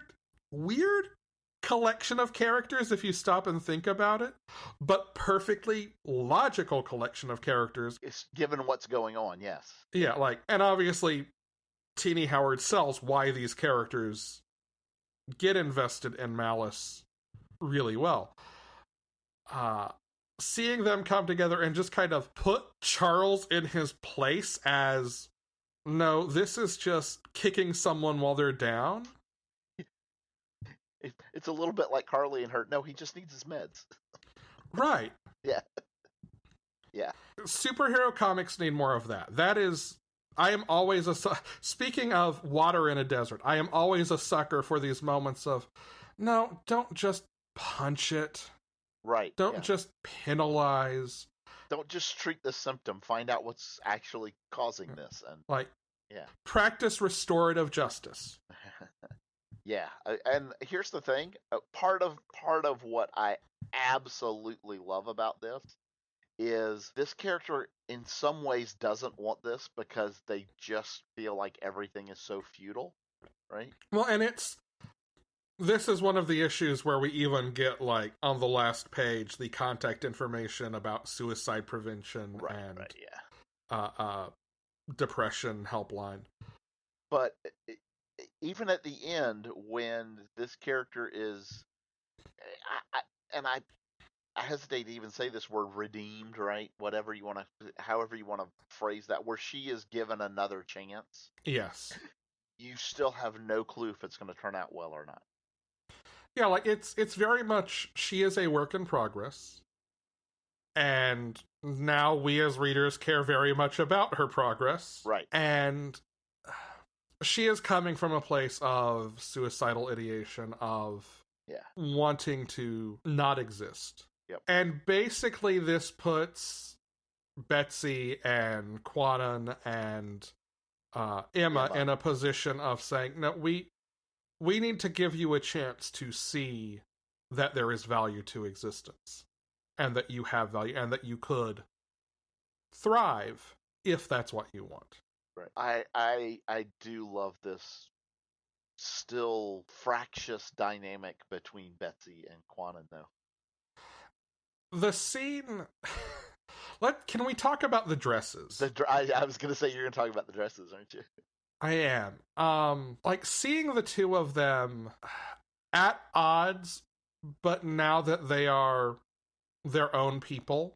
collection of characters, if you stop and think about it, but perfectly logical collection of characters. It's given what's going on, yes. Yeah, like, and obviously Tini Howard sells why these characters get invested in Malice really well. Seeing them come together and just kind of put Charles in his place as, no, this is just kicking someone while they're down. It's a little bit like Carly and her. No, he just needs his meds. Right. Yeah. Yeah. Superhero comics need more of that. That is, I am always speaking of water in a desert, I am always a sucker for these moments of, no, don't just punch it. Right. Don't just penalize. Don't just treat the symptom. Find out what's actually causing this. And like, yeah. Practice restorative justice. Yeah, and here's the thing. Part of what I absolutely love about this is this character in some ways doesn't want this because they just feel like everything is so futile, right? Well, and this is one of the issues where we even get, like, on the last page, the contact information about suicide prevention and depression helpline. But even at the end, when this character is, I hesitate to even say this word, redeemed, right? However you want to phrase that, where she is given another chance. Yes. You still have no clue if it's going to turn out well or not. Yeah, like, it's very much, she is a work in progress. And now we as readers care very much about her progress. Right. And she is coming from a place of suicidal ideation, of wanting to not exist. Yep. And basically this puts Betsy and Quanon and Emma in a position of saying, no, we need to give you a chance to see that there is value to existence, and that you have value, and that you could thrive if that's what you want. Right. I do love this still fractious dynamic between Betsy and Quanon, though. The scene. Can we talk about the dresses? I was gonna say you're gonna talk about the dresses, aren't you? I am. Like seeing the two of them at odds, but now that they are their own people,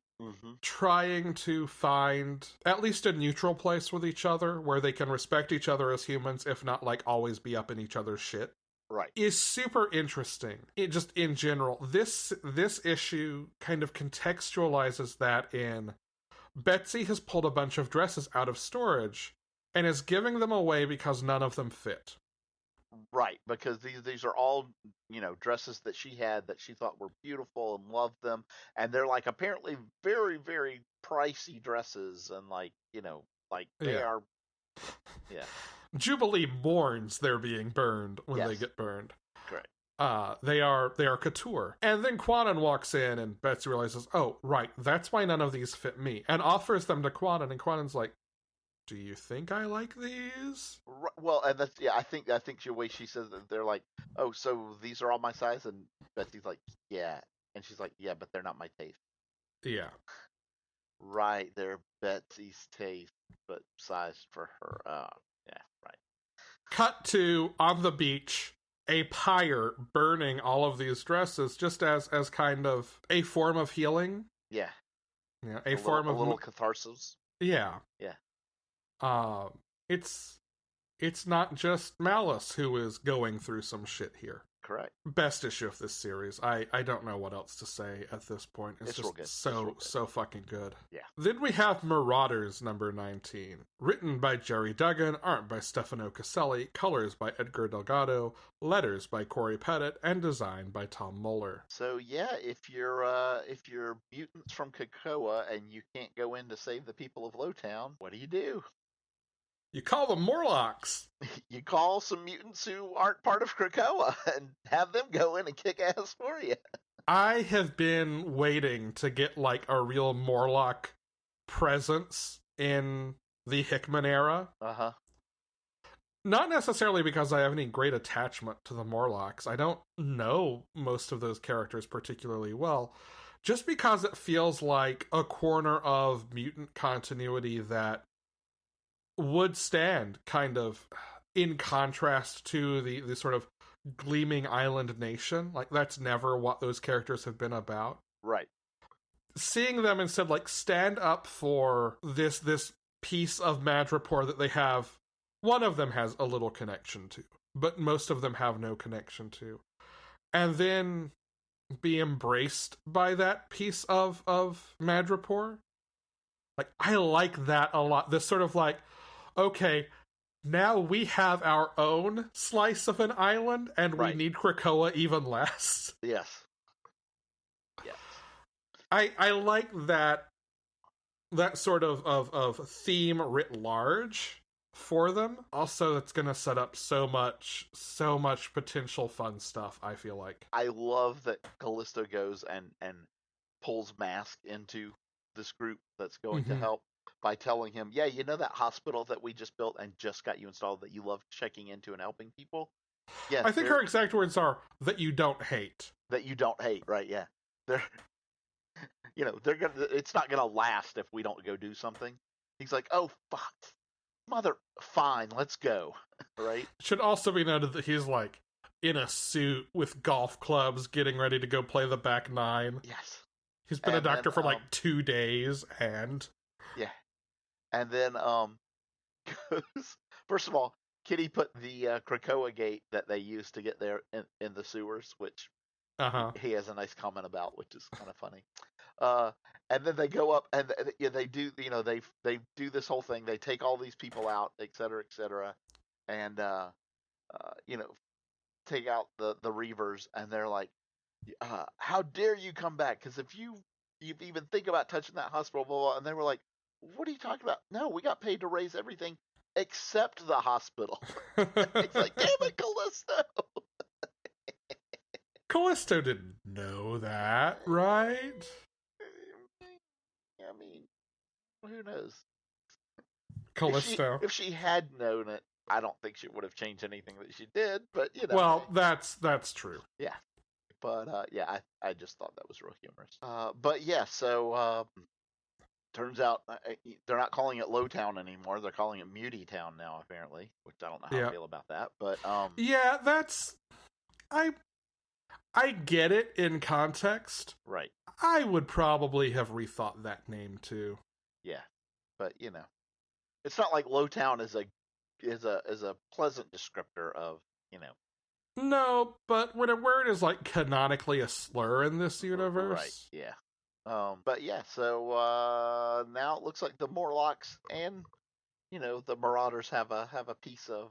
trying to find at least a neutral place with each other where they can respect each other as humans, if not like always be up in each other's shit. Right. Is super interesting. It just in general, this issue kind of contextualizes that in Betsy has pulled a bunch of dresses out of storage and is giving them away because none of them fit. Right, because these are all, dresses that she had that she thought were beautiful and loved them, and they're like apparently very, very pricey dresses, and they are. Yeah. Jubilee mourns they're being burned when they get burned. Correct. They are couture. And then Quanon walks in and Betsy realizes, oh, right, that's why none of these fit me, and offers them to Quanon, and Quanon's like, do you think I like these? Right, well, and that's, I think the way she says that, they're like, oh, so these are all my size, and Betsy's like, yeah, and she's like, yeah, but they're not my taste. Yeah. Right, they're Betsy's taste, but sized for her. Yeah, right. Cut to, on the beach, a pyre burning all of these dresses just as kind of a form of healing. Yeah. Yeah, a little catharsis. Yeah. Yeah. It's not just Malice who is going through some shit here. Correct. Best issue of this series. I don't know what else to say at this point. It's just so fucking good. Yeah. Then we have Marauders number 19. Written by Jerry Duggan, art by Stefano Caselli, colors by Edgar Delgado, letters by Corey Pettit, and design by Tom Muller. So yeah, if you're mutants from Krakoa and you can't go in to save the people of Lowtown, what do? You call them Morlocks. You call some mutants who aren't part of Krakoa and have them go in and kick ass for you. I have been waiting to get like a real Morlock presence in the Hickman era. Uh-huh. Not necessarily because I have any great attachment to the Morlocks. I don't know most of those characters particularly well. Just because it feels like a corner of mutant continuity that would stand kind of in contrast to the sort of gleaming island nation. Like, that's never what those characters have been about. Right. Seeing them instead, like, stand up for this piece of Madripoor that they have, one of them has a little connection to, but most of them have no connection to. And then be embraced by that piece of Madripoor. Like, I like that a lot. This sort of like, okay, now we have our own slice of an island, and we need Krakoa even less. Yes. Yes. I like that sort of theme writ large for them. Also, it's going to set up so much potential fun stuff, I feel like. I love that Callisto goes and pulls Mask into this group that's going to help by telling him, yeah, you know that hospital that we just built and just got you installed that you love checking into and helping people? Yes, I think her exact words are, that you don't hate. That you don't hate, right, yeah. They're it's not gonna last if we don't go do something. He's like, oh, fuck. Fine, let's go. Right? It should also be noted that he's like in a suit with golf clubs getting ready to go play the back nine. Yes. He's been a doctor for like 2 days, and... Yeah. And then, first of all, Kitty put the Krakoa gate that they used to get there in the sewers, which he has a nice comment about, which is kind of funny. And then they go up and they do, they do this whole thing. They take all these people out, et cetera, and take out the Reavers, and they're like, how dare you come back? Because if you even think about touching that hospital, blah, blah, blah. And they were like, what are you talking about? No, we got paid to raise everything except the hospital. It's like, damn it, Callisto! Callisto didn't know that, right? I mean, who knows? Callisto. If she had known it, I don't think she would have changed anything that she did. But Well, that's true. Yeah, but I just thought that was real humorous. But yeah, so turns out they're not calling it Lowtown anymore. They're calling it Muty Town now, apparently. Which I don't know how I feel about that. But yeah, that's I get it in context. Right. I would probably have rethought that name too. Yeah, but it's not like Lowtown is a pleasant descriptor of. No, but when a word is like canonically a slur in this universe, right? Yeah. But yeah, so now it looks like the Morlocks and the Marauders have a piece of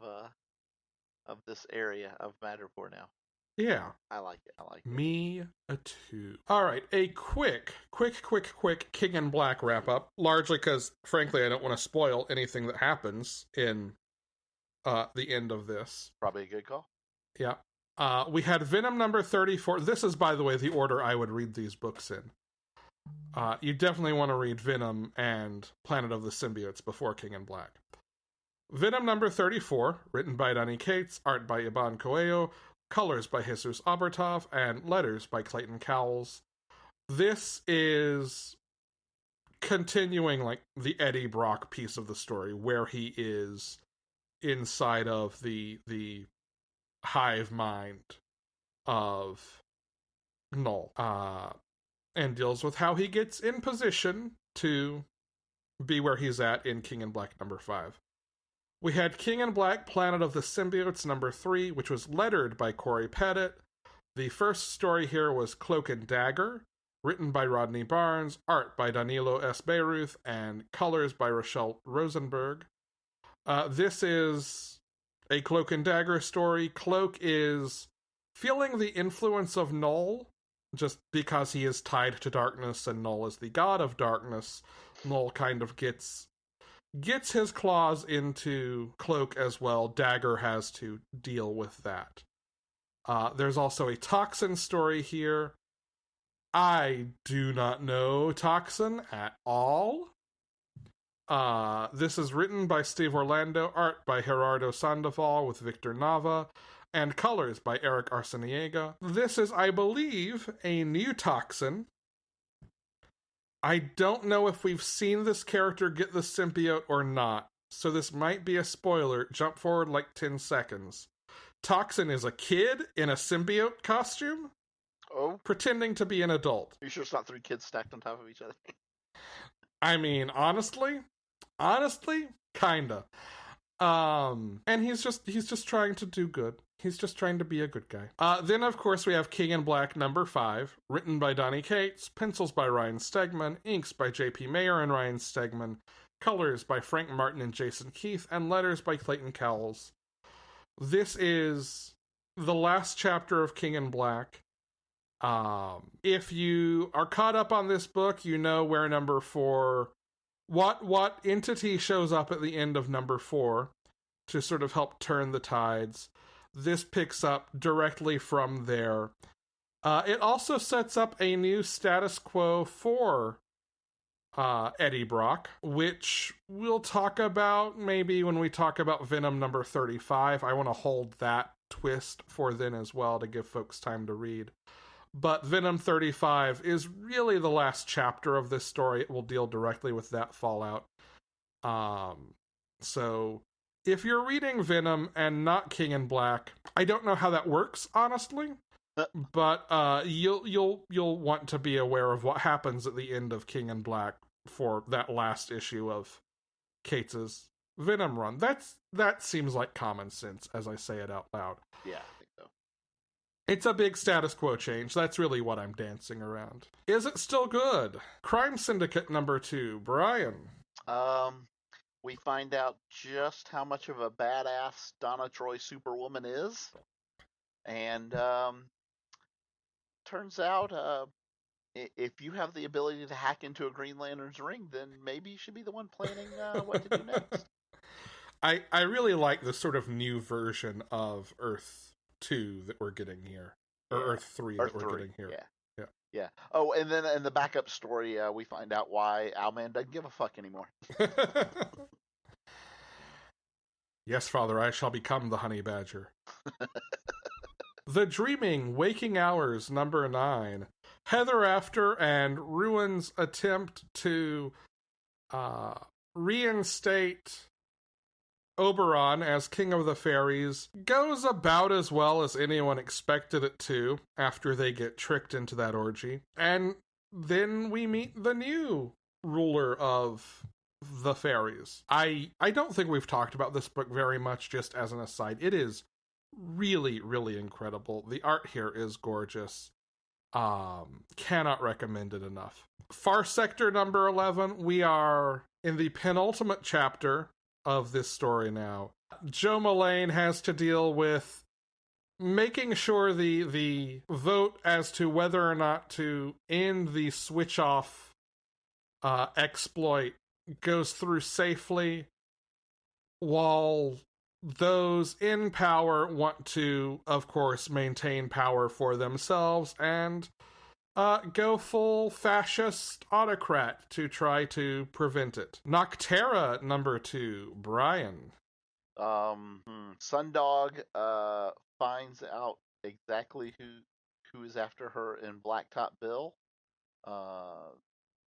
this area of Madripoor now. Yeah. I like it. Me too. All right, a quick King in Black wrap up, largely because, frankly, I don't want to spoil anything that happens in the end of this. Probably a good call. Yeah. We had Venom number 34. This is, by the way, the order I would read these books in. You definitely want to read Venom and Planet of the Symbiotes before King in Black. Venom number 34, written by Donny Cates, art by Iban Coelho, colors by Jesus Abertov, and letters by Clayton Cowles. This is continuing like the Eddie Brock piece of the story, where he is inside of the hive mind of Null, and deals with how he gets in position to be where he's at in King in Black number 5. We had King in Black, Planet of the Symbiotes, number 3, which was lettered by Corey Pettit. The first story here was Cloak and Dagger, written by Rodney Barnes, art by Danilo S. Beyruth, and colors by Rochelle Rosenberg. This is a Cloak and Dagger story. Cloak is feeling the influence of Null, just because he is tied to darkness and Null is the god of darkness. Null kind of gets his claws into Cloak as well. Dagger has to deal with that. There's also a Toxin story here. I do not know Toxin at all. This is written by Steve Orlando, art by Gerardo Sandoval with Victor Nava, and colors by Eric Arciniega. This is, I believe, a new Toxin. I don't know if we've seen this character get the symbiote or not, so this might be a spoiler. Jump forward like 10 seconds. Toxin is a kid in a symbiote costume, pretending to be an adult. Are you sure it's not 3 kids stacked on top of each other? I mean, honestly, kinda. And he's just trying to do good. He's just trying to be a good guy. Then, of course, we have King in Black number 5, written by Donny Cates, pencils by Ryan Stegman, inks by J.P. Mayer and Ryan Stegman, colors by Frank Martin and Jason Keith, and letters by Clayton Cowles. This is the last chapter of King in Black. If you are caught up on this book, you know where number 4, what entity shows up at the end of number 4 to sort of help turn the tides. This picks up directly from there. It also sets up a new status quo for Eddie Brock, which we'll talk about maybe when we talk about Venom number 35. I want to hold that twist for then as well to give folks time to read. But Venom 35 is really the last chapter of this story. It will deal directly with that fallout. So if you're reading Venom and not King in Black, I don't know how that works, honestly. But you'll want to be aware of what happens at the end of King in Black for that last issue of Cates's Venom run. That seems like common sense as I say it out loud. Yeah, I think so. It's a big status quo change. That's really what I'm dancing around. Is it still good? Crime Syndicate number 2, Brian. We find out just how much of a badass Donna Troy Superwoman is. And turns out if you have the ability to hack into a Green Lantern's ring, then maybe you should be the one planning what to do next. I really like the sort of new version of Earth 2 that we're getting here, or Earth 3 that we're getting here. Yeah. Oh, and then in the backup story, we find out why Owlman doesn't give a fuck anymore. Yes, Father, I shall become the honey badger. The Dreaming Waking Hours, number 9. Heather After and Ruin's attempt to reinstate Oberon as King of the Fairies goes about as well as anyone expected it to after they get tricked into that orgy. And then we meet the new ruler of the fairies. I don't think we've talked about this book very much, just as an aside. It is really, really incredible. The art here is gorgeous. Cannot recommend it enough. Far Sector number 11. We are in the penultimate chapter of this story now. Joe Mullane has to deal with making sure the vote as to whether or not to end the switch off exploit goes through safely, while those in power want to, of course, maintain power for themselves and go full fascist autocrat to try to prevent it. Noctera number 2, Brian. Sundog finds out exactly who is after her in Blacktop Bill.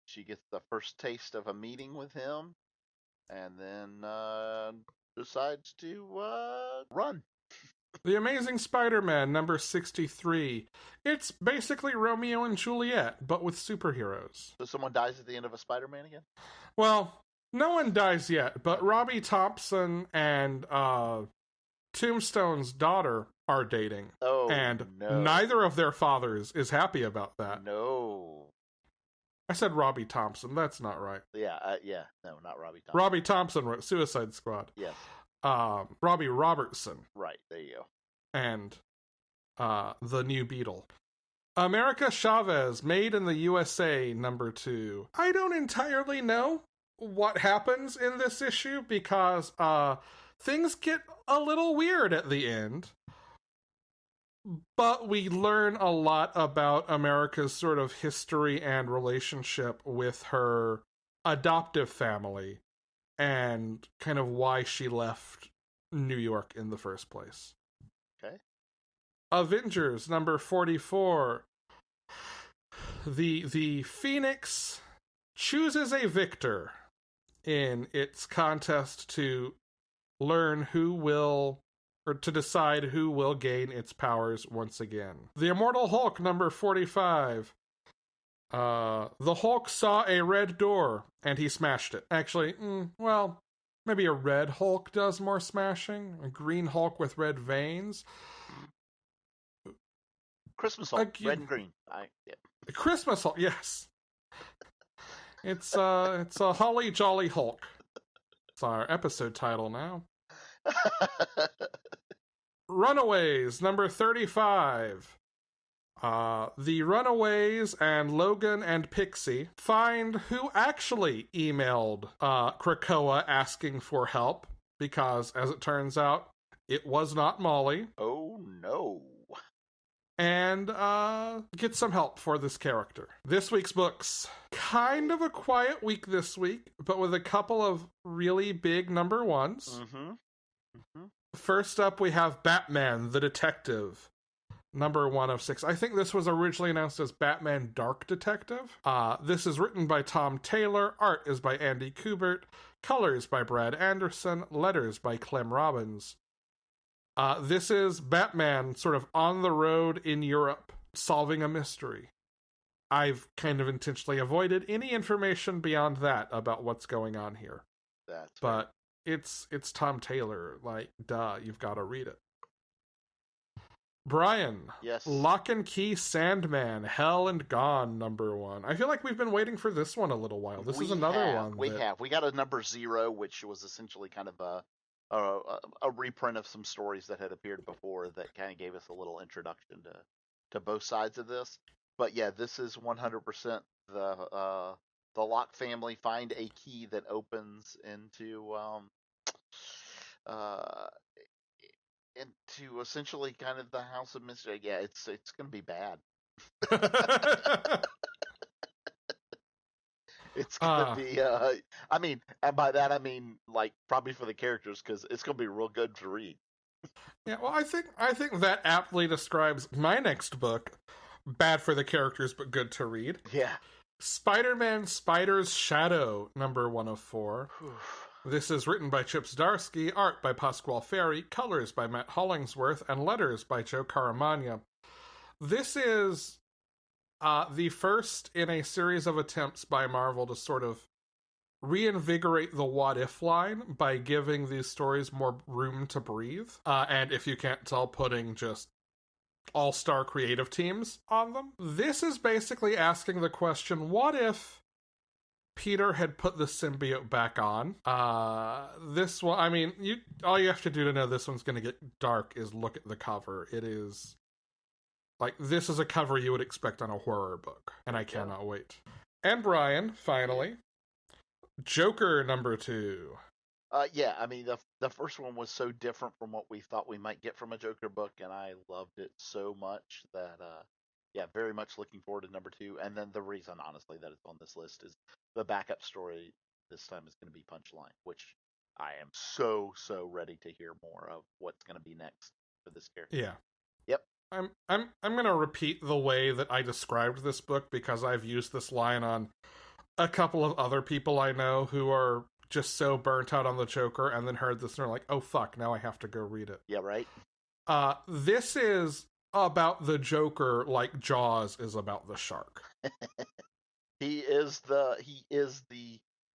She gets the first taste of a meeting with him, and then decides to run. The Amazing Spider-Man, number 63. It's basically Romeo and Juliet, but with superheroes. So someone dies at the end of a Spider-Man again? Well, no one dies yet, but Robbie Thompson and Tombstone's daughter are dating. Oh, and no. Neither of their fathers is happy about that. No. I said Robbie Thompson. That's not right. Yeah, no, not Robbie Thompson. Robbie Thompson wrote Suicide Squad. Yes. Robbie Robertson. Right, there you go. And the New Beetle. America Chavez, Made in the USA, number 2. I don't entirely know what happens in this issue because things get a little weird at the end. But we learn a lot about America's sort of history and relationship with her adoptive family and kind of why she left New York in the first place. Okay. Avengers number 44. The Phoenix chooses a victor in its contest to learn who will, or to decide who will gain its powers once again. The Immortal Hulk number 45. The Hulk saw a red door and he smashed it. Actually, well, maybe a red Hulk does more smashing. A green Hulk with red veins. Christmas Hulk, red and green. Yeah. Christmas Hulk, yes. It's a Holly Jolly Hulk. It's our episode title now. Runaways, number 35. The Runaways and Logan and Pixie find who actually emailed Krakoa asking for help, because, as it turns out, it was not Molly. Oh, no. And get some help for this character. This week's books. Kind of a quiet week this week, but with a couple of really big number ones. First up, we have Batman, the Detective, number 1 of 6. I think this was originally announced as Batman Dark Detective. This is written by Tom Taylor. Art is by Andy Kubert. Colors by Brad Anderson. Letters by Clem Robbins. This is Batman sort of on the road in Europe, solving a mystery. I've kind of intentionally avoided any information beyond that about what's going on here. But it's Tom Taylor. Like, duh, you've got to read it. Brian. Yes. Lock and Key Sandman, Hell and Gone, number 1. I feel like we've been waiting for this one a little while. This is another one. We got a number 0, which was essentially kind of a reprint of some stories that had appeared before that kind of gave us a little introduction to both sides of this. But yeah, this is 100% the Locke family find a key that opens into uh, into essentially kind of the House of Mystery. Yeah, it's going to be bad. It's going to be. I mean, and by that I mean like probably for the characters because it's going to be real good to read. Yeah, well, I think that aptly describes my next book. Bad for the characters, but good to read. Yeah. Spider-Man Spider's Shadow, number 104. This is written by Chip Zdarsky, art by Pasquale Ferry, colors by Matt Hollingsworth, and letters by Joe Caramagna. This is the first in a series of attempts by Marvel to sort of reinvigorate the what if line by giving these stories more room to breathe. And if you can't tell, putting just all-star creative teams on them. This is basically asking the question, what if Peter had put the symbiote back on? This one, I mean, all you have to do to know this one's going to get dark is look at the cover. It is like, this is a cover you would expect on a horror book, and I cannot wait. And Brian, finally, Joker number 2. Yeah, I mean the first one was so different from what we thought we might get from a Joker book, and I loved it so much that yeah, very much looking forward to number 2. And then the reason, honestly, that it's on this list is the backup story this time is going to be Punchline, which I am so ready to hear more of what's going to be next for this character. Yeah. Yep. I'm going to repeat the way that I described this book because I've used this line on a couple of other people I know who are just so burnt out on the Joker and then heard this and are like, oh fuck, now I have to go read it. Yeah, right? This is about the Joker like Jaws is about the shark. He is the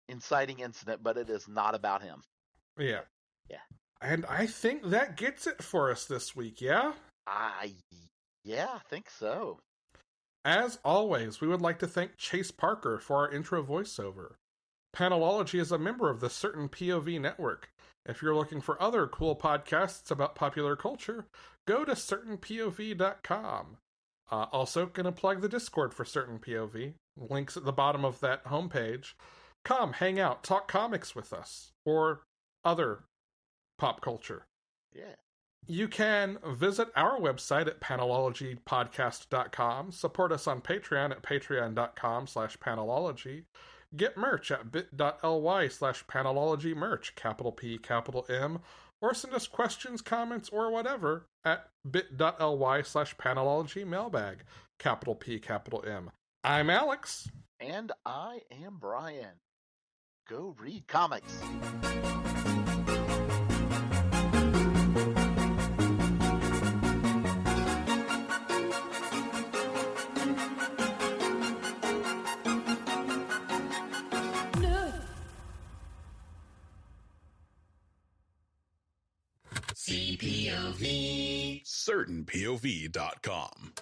inciting incident, but it is not about him. Yeah. Yeah. And I think that gets it for us this week, yeah? Yeah, I think so. As always, we would like to thank Chase Parker for our intro voiceover. Panelology is a member of the Certain POV network. If you're looking for other cool podcasts about popular culture, go to certainpov.com. Also, gonna plug the Discord for Certain POV. Links at the bottom of that homepage. Come, hang out, talk comics with us, or other pop culture. Yeah. You can visit our website at panelologypodcast.com, support us on Patreon at patreon.com/panelology, get merch at bit.ly/panelologymerch, capital P, capital M, or send us questions, comments, or whatever at bit.ly/panelologymailbag, capital P, capital M. I'm Alex. And I am Brian. Go read comics. CPOV. CertainPOV.com.